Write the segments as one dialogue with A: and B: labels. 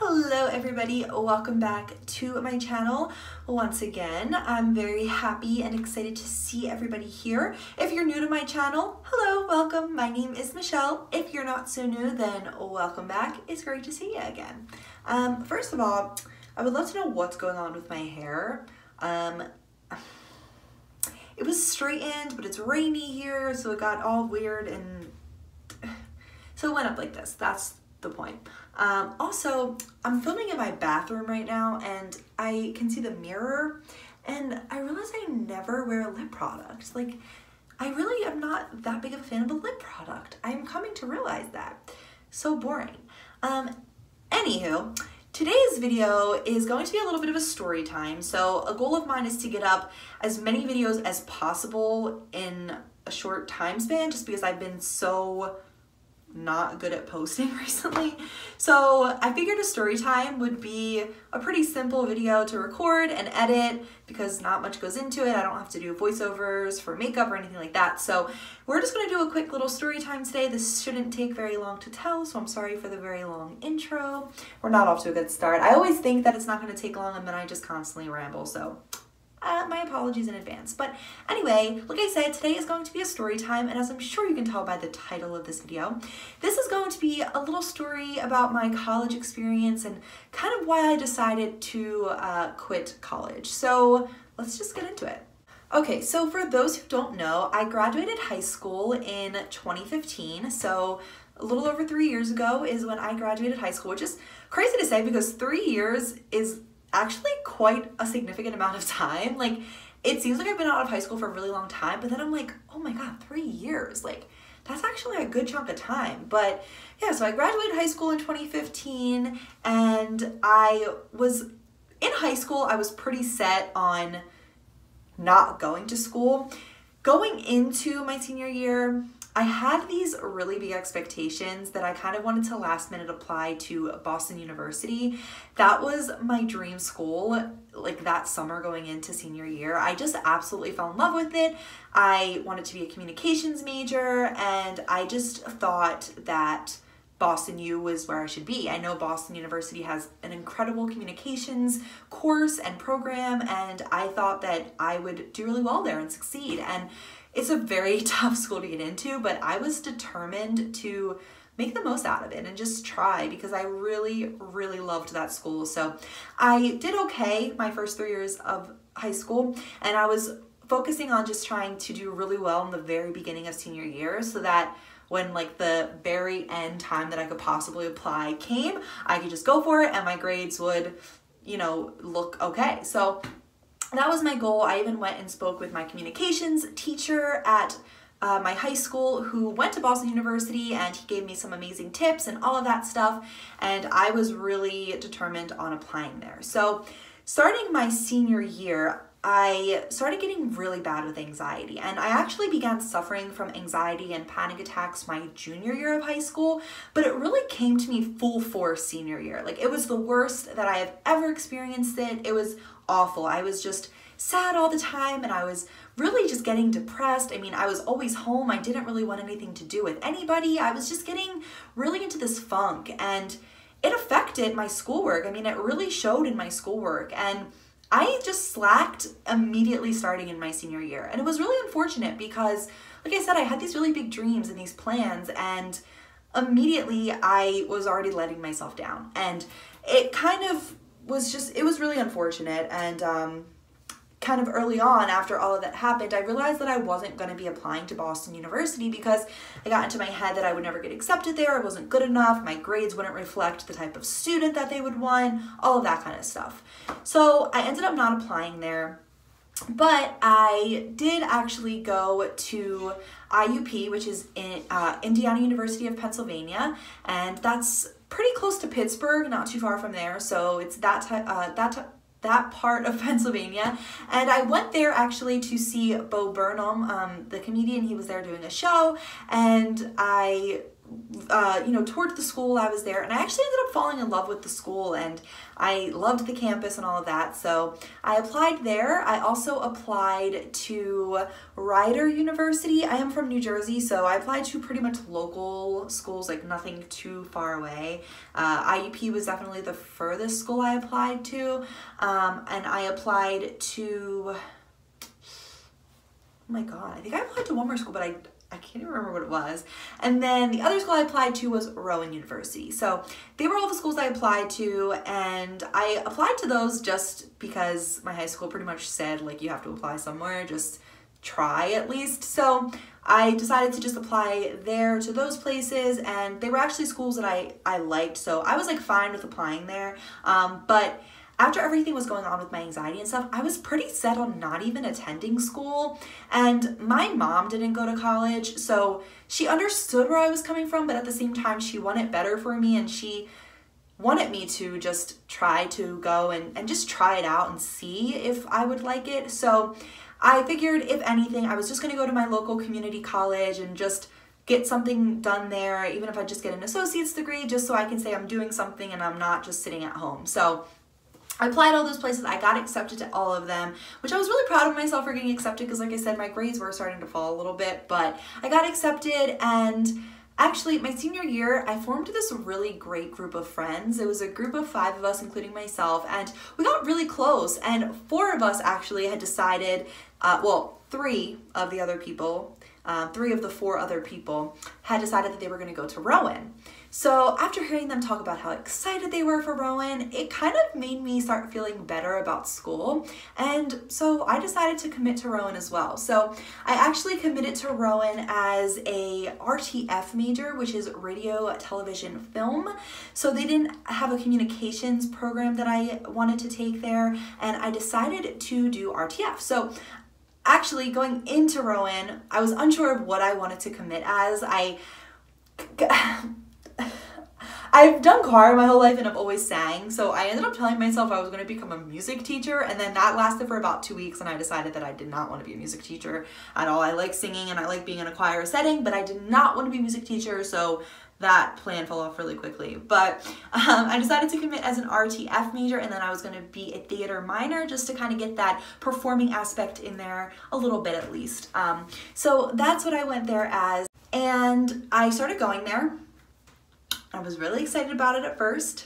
A: Hello everybody, welcome back to my channel once again. I'm very happy and excited to see everybody here. If you're new to my channel, hello, welcome. My name is Michelle. If you're not so new, then welcome back. It's great to see you again. First of all, I would love to know what's going on with my hair. It was straightened, but it's rainy here, so it got all weird and so it went up like this. That's the point. Also, I'm filming in my bathroom right now and I can see the mirror and I realize I never wear lip product. Like, I really am not that big of a fan of a lip product. I'm coming to realize that. So boring. Anywho, today's video is going to be a little bit of a story time. So a goal of mine is to get up as many videos as possible in a short time span, just because I've been so not good at posting recently. So I figured a story time would be a pretty simple video to record and edit because not much goes into it. I don't have to do voiceovers for makeup or anything like that. So we're just gonna do a quick little story time today. This shouldn't take very long to tell, so I'm sorry for the very long intro. We're not off to a good start. I always think that it's not gonna take long and then I just constantly ramble, so my apologies in advance. But anyway, like I said, today is going to be a story time, and as I'm sure you can tell by the title of this video, this is going to be a little story about my college experience and kind of why I decided to quit college. So let's just get into it. Okay, so for those who don't know, I graduated high school in 2015, so a little over 3 years ago is when I graduated high school, which is crazy to say because 3 years is actually quite a significant amount of time. Like, it seems like I've been out of high school for a really long time, but then I'm like, oh my God, 3 years. Like, that's actually a good chunk of time. But yeah, so I graduated high school in 2015 and I was in high school. I was pretty set on not going to school. Going into my senior year, I had these really big expectations that I kind of wanted to last minute apply to Boston University. That was my dream school, like that summer going into senior year. I just absolutely fell in love with it. I wanted to be a communications major and I just thought that Boston U was where I should be. I know Boston University has an incredible communications course and program, and I thought that I would do really well there and succeed. And it's a very tough school to get into, but I was determined to make the most out of it and just try because I really, really loved that school. So I did okay my first 3 years of high school, and I was focusing on just trying to do really well in the very beginning of senior year so that when like the very end time that I could possibly apply came, I could just go for it and my grades would, you know, look okay. So that was my goal. I even went and spoke with my communications teacher at my high school who went to Boston University, and he gave me some amazing tips and all of that stuff. And I was really determined on applying there. So starting my senior year, I started getting really bad with anxiety, and I actually began suffering from anxiety and panic attacks my junior year of high school, but it really came to me full force senior year. Like, it was the worst that I have ever experienced it. It was awful. I was just sad all the time and I was really just getting depressed. I mean, I was always home. I didn't really want anything to do with anybody. I was just getting really into this funk, and it affected my schoolwork. I mean, it really showed in my schoolwork, and I just slacked immediately starting in my senior year. And it was really unfortunate because, like I said, I had these really big dreams and these plans, and immediately I was already letting myself down. And it kind of was just, it was really unfortunate. And kind of early on, after all of that happened, I realized that I wasn't going to be applying to Boston University because I got into my head that I would never get accepted there. I wasn't good enough. My grades wouldn't reflect the type of student that they would want, all of that kind of stuff. So I ended up not applying there, but I did actually go to IUP, which is in Indiana University of Pennsylvania, and that's pretty close to Pittsburgh, not too far from there. So it's that part of Pennsylvania. And I went there actually to see Bo Burnham, the comedian. He was there doing a show, and I towards the school I was there, and I actually ended up falling in love with the school, and I loved the campus and all of that, so I applied there. I also applied to Rider University. I am from New Jersey, so I applied to pretty much local schools, like nothing too far away. IUP was definitely the furthest school I applied to, and I applied to, oh my god, I think I applied to one more school, but I can't even remember what it was. And then the other school I applied to was Rowan University. So they were all the schools I applied to, and I applied to those just because my high school pretty much said, like, you have to apply somewhere, just try at least. So I decided to just apply there to those places, and they were actually schools that I liked, so I was like fine with applying there. But after everything was going on with my anxiety and stuff, I was pretty set on not even attending school. And my mom didn't go to college, so she understood where I was coming from, but at the same time, she wanted better for me, and she wanted me to just try to go and just try it out and see if I would like it. So I figured, if anything, I was just gonna go to my local community college and just get something done there, even if I just get an associate's degree, just so I can say I'm doing something and I'm not just sitting at home. So I applied all those places. I got accepted to all of them, which I was really proud of myself for getting accepted, because like I said, my grades were starting to fall a little bit, but I got accepted. And actually, my senior year, I formed this really great group of friends. It was a group of 5 of us, including myself, and we got really close. And 4 of us actually had decided, 3 of the other people, 3 of the 4 other people had decided that they were going to go to Rowan. So after hearing them talk about how excited they were for Rowan, it kind of made me start feeling better about school. And so I decided to commit to Rowan as well. So I actually committed to Rowan as a RTF major, which is radio, television, film. So they didn't have a communications program that I wanted to take there, and I decided to do RTF. So actually, going into Rowan, I was unsure of what I wanted to commit as. I've done choir my whole life and I've always sang, so I ended up telling myself I was going to become a music teacher, and then that lasted for about 2 weeks, and I decided that I did not want to be a music teacher at all. I like singing and I like being in a choir setting, but I did not want to be a music teacher, so that plan fell off really quickly. But I decided to commit as an RTF major, and then I was going to be a theater minor just to kind of get that performing aspect in there a little bit at least. So that's what I went there as, and I started going there. I was really excited about it at first,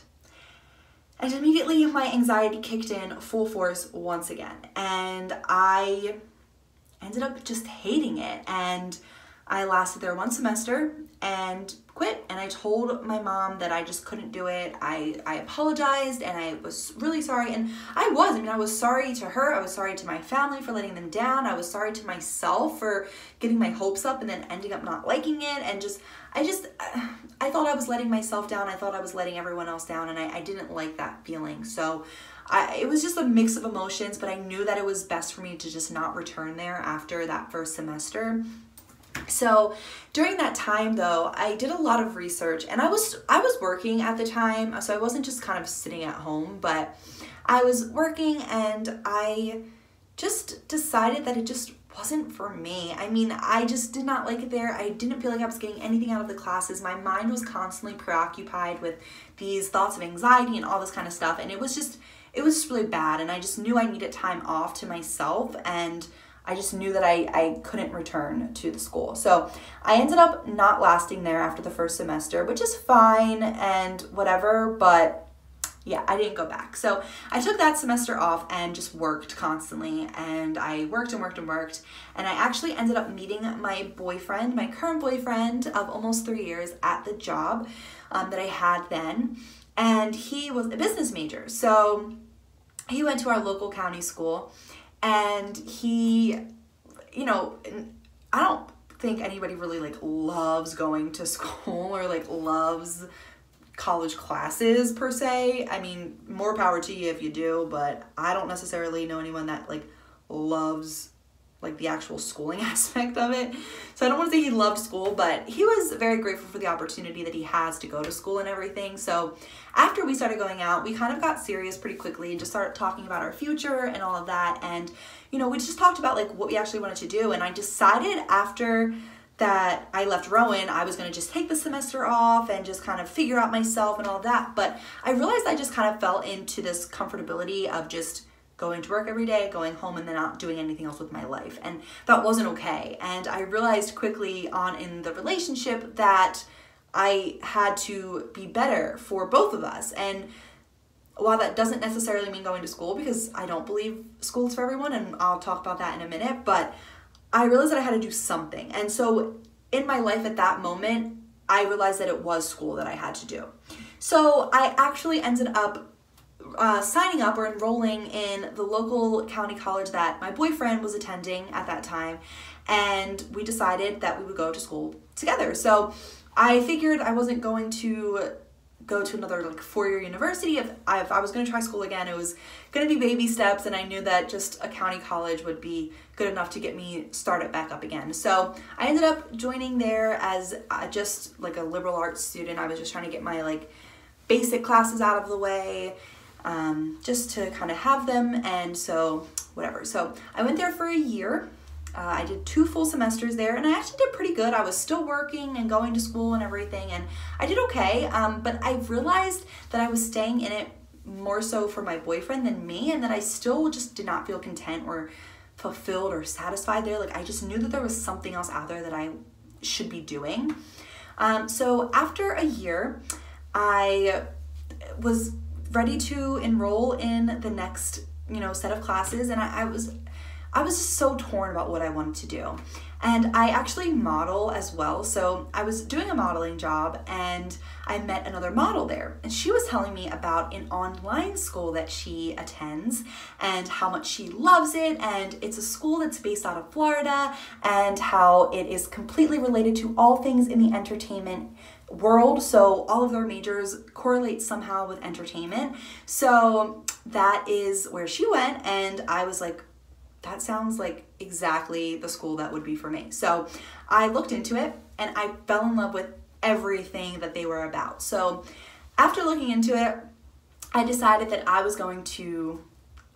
A: and immediately my anxiety kicked in full force once again, and I ended up just hating it. And I lasted there 1 semester and quit, and I told my mom that I just couldn't do it. I apologized, and I was really sorry, and I was sorry to her, I was sorry to my family for letting them down, I was sorry to myself for getting my hopes up and then ending up not liking it, and I thought I was letting myself down, I thought I was letting everyone else down, and I didn't like that feeling. So it was just a mix of emotions, but I knew that it was best for me to just not return there after that first semester. So during that time though, I did a lot of research, and I was working at the time, so I wasn't just kind of sitting at home, but I was working, and I just decided that it just wasn't for me. I mean, I just did not like it there. I didn't feel like I was getting anything out of the classes. My mind was constantly preoccupied with these thoughts of anxiety and all this kind of stuff, and it was just really bad, and I just knew I needed time off to myself, and I just knew that I couldn't return to the school. So I ended up not lasting there after the first semester, which is fine and whatever, but yeah, I didn't go back. So I took that semester off and just worked constantly, and I worked and worked and worked, and I actually ended up meeting my boyfriend, my current boyfriend of almost 3 years, at the job that I had then, and he was a business major. So he went to our local county school, and he, I don't think anybody really like loves going to school or like loves college classes per se. I mean, more power to you if you do, but I don't necessarily know anyone that like loves like the actual schooling aspect of it. So I don't want to say he loved school, but he was very grateful for the opportunity that he has to go to school and everything. So after we started going out, we kind of got serious pretty quickly and just started talking about our future and all of that. And, we just talked about like what we actually wanted to do. And I decided after that I left Rowan, I was going to just take the semester off and just kind of figure out myself and all that. But I realized I just kind of fell into this comfortability of just going to work every day, going home, and then not doing anything else with my life. And that wasn't okay. And I realized quickly on in the relationship that I had to be better for both of us. And while that doesn't necessarily mean going to school, because I don't believe school is for everyone, and I'll talk about that in a minute, but I realized that I had to do something. And so in my life at that moment, I realized that it was school that I had to do. So I actually ended up signing up or enrolling in the local county college that my boyfriend was attending at that time, and we decided that we would go to school together. So I figured I wasn't going to go to another like 4-year university. If I was going to try school again, it was going to be baby steps, and I knew that just a county college would be good enough to get me started back up again. So I ended up joining there as just like a liberal arts student. I was just trying to get my like basic classes out of the way, just to kind of have them, and so whatever. So I went there for a year. I did 2 full semesters there, and I actually did pretty good. I was still working and going to school and everything, and I did okay, but I realized that I was staying in it more so for my boyfriend than me, and that I still just did not feel content or fulfilled or satisfied there. Like, I just knew that there was something else out there that I should be doing. So after a year, I was ready to enroll in the next, set of classes, and I was just so torn about what I wanted to do. And I actually model as well. So I was doing a modeling job, and I met another model there. And she was telling me about an online school that she attends and how much she loves it. And it's a school that's based out of Florida, and how it is completely related to all things in the entertainment world. So all of their majors correlate somehow with entertainment. So that is where she went, and I was like, that sounds like exactly the school that would be for me. So I looked into it, and I fell in love with everything that they were about. So after looking into it, I decided that I was going to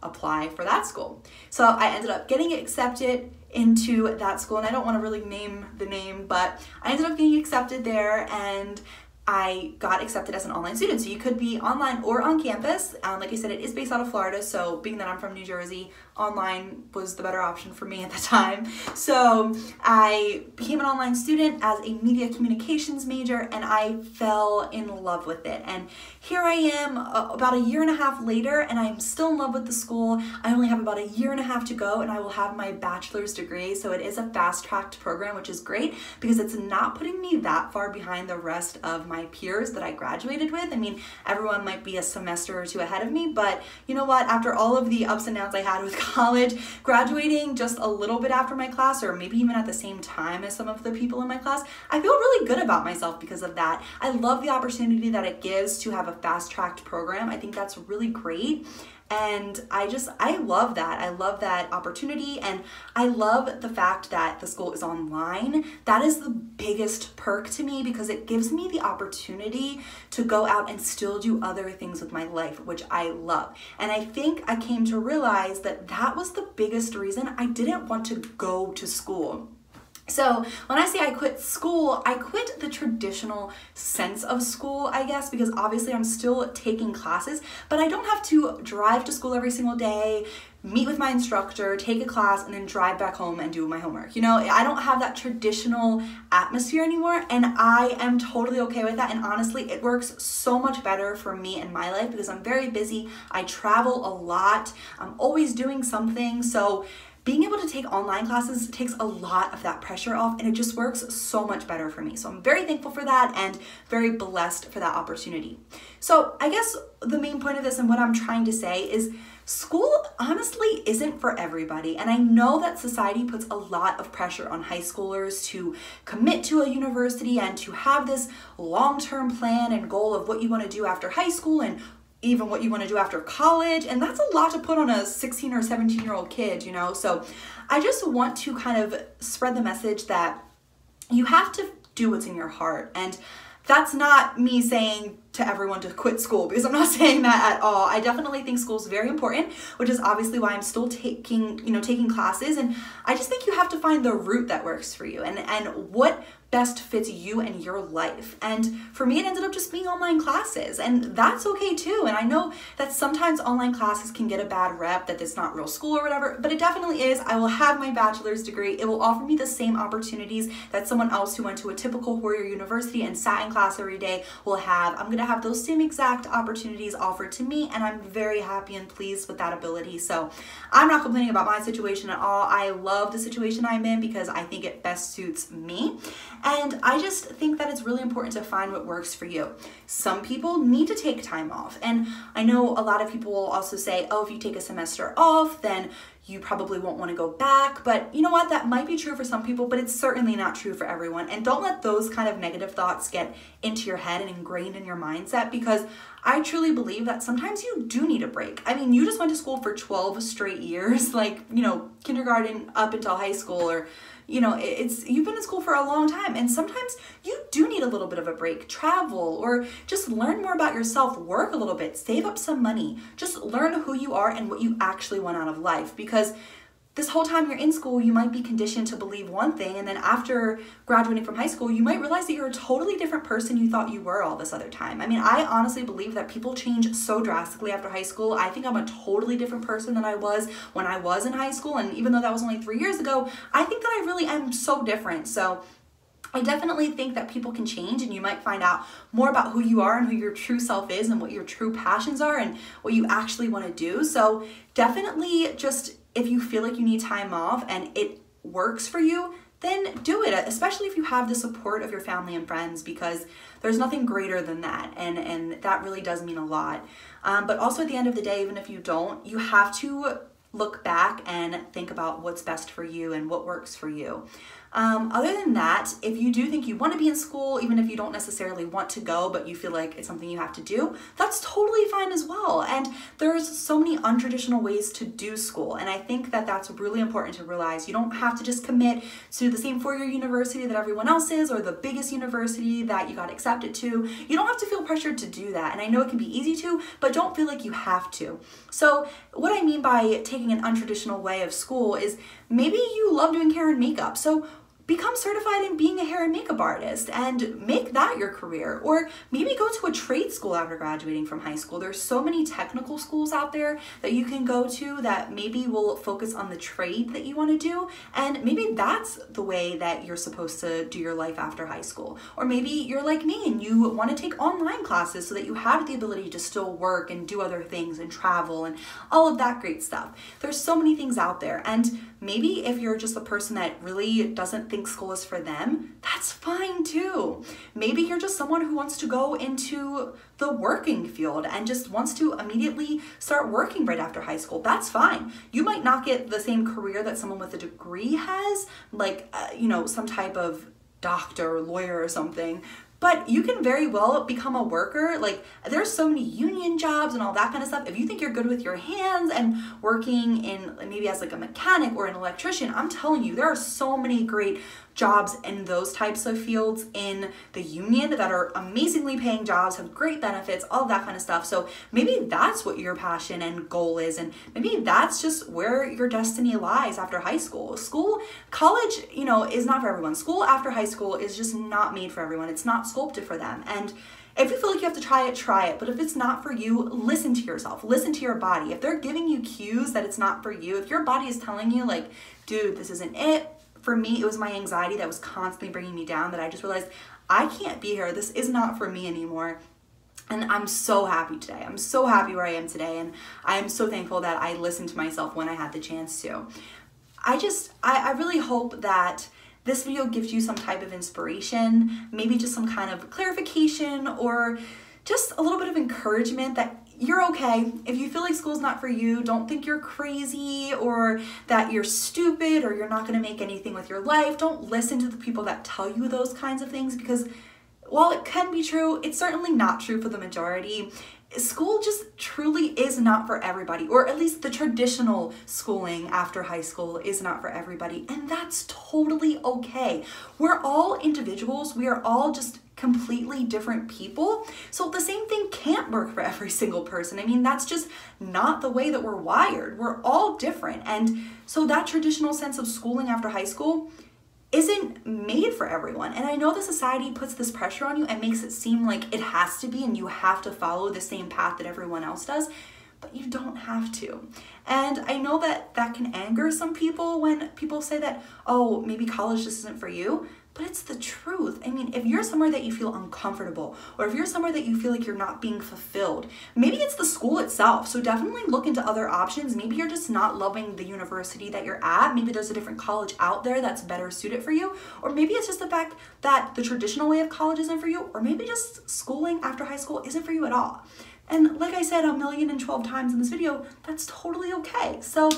A: apply for that school. So I ended up getting accepted into that school, and I don't want to really name the name, but I ended up getting accepted there, and I got accepted as an online student. So you could be online or on campus. Like I said, it is based out of Florida, so being that I'm from New Jersey, online was the better option for me at the time. So I became an online student as a media communications major, and I fell in love with it. And here I am about a year and a half later, and I'm still in love with the school. I only have about a year and a half to go, and I will have my bachelor's degree. So it is a fast-tracked program, which is great because it's not putting me that far behind the rest of my peers that I graduated with. I mean, everyone might be a semester or 2 ahead of me, but you know what? After all of the ups and downs I had with college, graduating just a little bit after my class, or maybe even at the same time as some of the people in my class, I feel really good about myself because of that. I love the opportunity that it gives to have a fast-tracked program. I think that's really great. And I love that. I love that opportunity, and I love the fact that the school is online. That is the biggest perk to me because it gives me the opportunity to go out and still do other things with my life, which I love. And I think I came to realize that that was the biggest reason I didn't want to go to school. So when I say I quit school, I quit the traditional sense of school, I guess, because obviously I'm still taking classes, but I don't have to drive to school every single day, meet with my instructor, take a class, and then drive back home and do my homework. I don't have that traditional atmosphere anymore, and I am totally okay with that. And honestly, it works so much better for me in my life because I'm very busy. I travel a lot. I'm always doing something. So being able to take online classes takes a lot of that pressure off, and it just works so much better for me. So I'm very thankful for that and very blessed for that opportunity. So I guess the main point of this and what I'm trying to say is school honestly isn't for everybody. And I know that society puts a lot of pressure on high schoolers to commit to a university and to have this long-term plan and goal of what you want to do after high school and even what you want to do after college. And that's a lot to put on a 16 or 17-year-old kid, So I just want to kind of spread the message that you have to do what's in your heart. And that's not me saying to everyone to quit school, because I'm not saying that at all. I definitely think school is very important, which is obviously why I'm still taking classes. And I just think you have to find the route that works for you and what best fits you and your life. And for me, it ended up just being online classes, and that's okay too. And I know that sometimes online classes can get a bad rep, that it's not real school or whatever, but it definitely is. I will have my bachelor's degree. It will offer me the same opportunities that someone else who went to a typical four-year university and sat in class every day will have. I'm gonna have those same exact opportunities offered to me, and I'm very happy and pleased with that ability. So I'm not complaining about my situation at all. I love the situation I'm in because I think it best suits me. And I just think that it's really important to find what works for you. Some people need to take time off. And I know a lot of people will also say, oh, if you take a semester off, then you probably won't want to go back. But you know what? That might be true for some people, but it's certainly not true for everyone. And don't let those kind of negative thoughts get into your head and ingrained in your mindset, because I truly believe that sometimes you do need a break. I mean, you just went to school for 12 straight years, like, you know, kindergarten up until high school, or you know, you've been in school for a long time, and sometimes you do need a little bit of a break. Travel, or just learn more about yourself, work a little bit, save up some money, just learn who you are and what you actually want out of life. Because this whole time you're in school, you might be conditioned to believe one thing, and then after graduating from high school, you might realize that you're a totally different person you thought you were all this other time. I mean, I honestly believe that people change so drastically after high school. I think I'm a totally different person than I was when I was in high school, and even though that was only 3 years ago, I think that I really am so different. So I definitely think that people can change, and you might find out more about who you are and who your true self is and what your true passions are and what you actually want to do. So definitely, just if you feel like you need time off and it works for you, then do it, especially if you have the support of your family and friends, because there's nothing greater than that, and that really does mean a lot. But also at the end of the day, even if you don't, you have to look back and think about what's best for you and what works for you. Other than that, if you do think you want to be in school, even if you don't necessarily want to go, but you feel like it's something you have to do, that's totally fine as well. And there's so many untraditional ways to do school. And I think that that's really important to realize. You don't have to just commit to the same four-year university that everyone else is, or the biggest university that you got accepted to. You don't have to feel pressured to do that. And I know it can be easy to, but don't feel like you have to. So what I mean by taking an untraditional way of school is, maybe you love doing hair and makeup, so become certified in being a hair and makeup artist and make that your career. Or maybe go to a trade school after graduating from high school. There's so many technical schools out there that you can go to that maybe will focus on the trade that you want to do, and maybe that's the way that you're supposed to do your life after high school. Or maybe you're like me and you want to take online classes so that you have the ability to still work and do other things and travel and all of that great stuff. There's so many things out there, and maybe if you're just a person that really doesn't think school is for them, that's fine too. Maybe you're just someone who wants to go into the working field and just wants to immediately start working right after high school. That's fine. You might not get the same career that someone with a degree has, like, you know, some type of doctor or lawyer or something, but you can very well become a worker. Like, there's so many union jobs and all that kind of stuff. If you think you're good with your hands and working in maybe as like a mechanic or an electrician, I'm telling you, there are so many great jobs in those types of fields in the union that are amazingly paying jobs, have great benefits, all that kind of stuff. So maybe that's what your passion and goal is, and maybe that's just where your destiny lies after high school. College, you know, is not for everyone. School after high school is just not made for everyone. It's not sculpted for them. And if you feel like you have to try it, try it. But if it's not for you, listen to yourself, listen to your body. If they're giving you cues that it's not for you, if your body is telling you like, dude, this isn't it. For me, it was my anxiety that was constantly bringing me down, that I just realized I can't be here. This is not for me anymore. And I'm so happy today. I'm so happy where I am today. And I'm so thankful that I listened to myself when I had the chance to. I really hope that this video gives you some type of inspiration, maybe just some kind of clarification, or just a little bit of encouragement that you're okay. If you feel like school's not for you, don't think you're crazy or that you're stupid or you're not gonna make anything with your life. Don't listen to the people that tell you those kinds of things, because while it can be true, it's certainly not true for the majority. School just truly is not for everybody, or at least the traditional schooling after high school is not for everybody, and that's totally okay. We're all individuals. We are all just completely different people. So the same thing can't work for every single person. I mean, that's just not the way that we're wired. We're all different. And so that traditional sense of schooling after high school isn't made for everyone. And I know the society puts this pressure on you and makes it seem like it has to be and you have to follow the same path that everyone else does, but you don't have to. And I know that that can anger some people when people say that, oh, maybe college just isn't for you. But it's the truth. I mean, if you're somewhere that you feel uncomfortable, or if you're somewhere that you feel like you're not being fulfilled, maybe it's the school itself. So definitely look into other options. Maybe you're just not loving the university that you're at. Maybe there's a different college out there that's better suited for you. Or maybe it's just the fact that the traditional way of college isn't for you. Or maybe just schooling after high school isn't for you at all. And like I said 1,012 times in this video, that's totally okay. So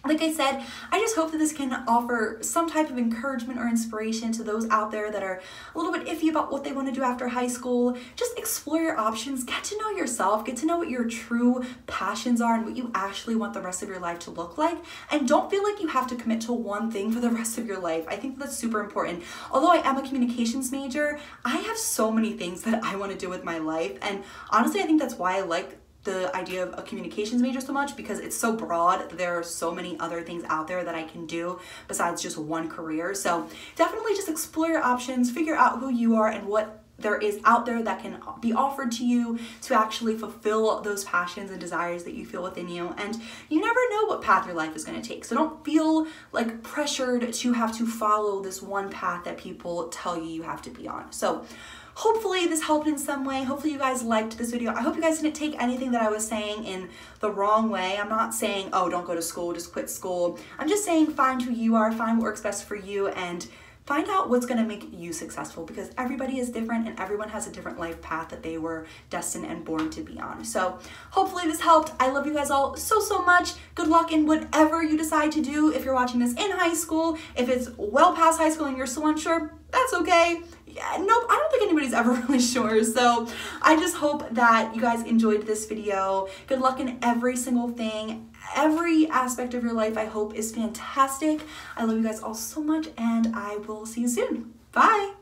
A: like I said, I just hope that this can offer some type of encouragement or inspiration to those out there that are a little bit iffy about what they want to do after high school. Just explore your options, get to know yourself, get to know what your true passions are and what you actually want the rest of your life to look like. And don't feel like you have to commit to one thing for the rest of your life. I think that's super important. Although I am a communications major, I have so many things that I want to do with my life. And honestly, I think that's why I like the idea of a communications major so much, because it's so broad. There are so many other things out there that I can do besides just one career. So definitely just explore your options, figure out who you are and what there is out there that can be offered to you to actually fulfill those passions and desires that you feel within you. And you never know what path your life is going to take. So don't feel like pressured to have to follow this one path that people tell you have to be on. So hopefully this helped in some way. Hopefully you guys liked this video. I hope you guys didn't take anything that I was saying in the wrong way. I'm not saying, oh, don't go to school, just quit school. I'm just saying find who you are, find what works best for you, and find out what's gonna make you successful, because everybody is different and everyone has a different life path that they were destined and born to be on. So hopefully this helped. I love you guys all so, so much. Good luck in whatever you decide to do. If you're watching this in high school, if it's well past high school and you're still unsure, that's okay. Yeah, nope, I don't think anybody's ever really sure. So I just hope that you guys enjoyed this video. Good luck in every single thing. Every aspect of your life, I hope, is fantastic. I love you guys all so much, and I will see you soon. Bye.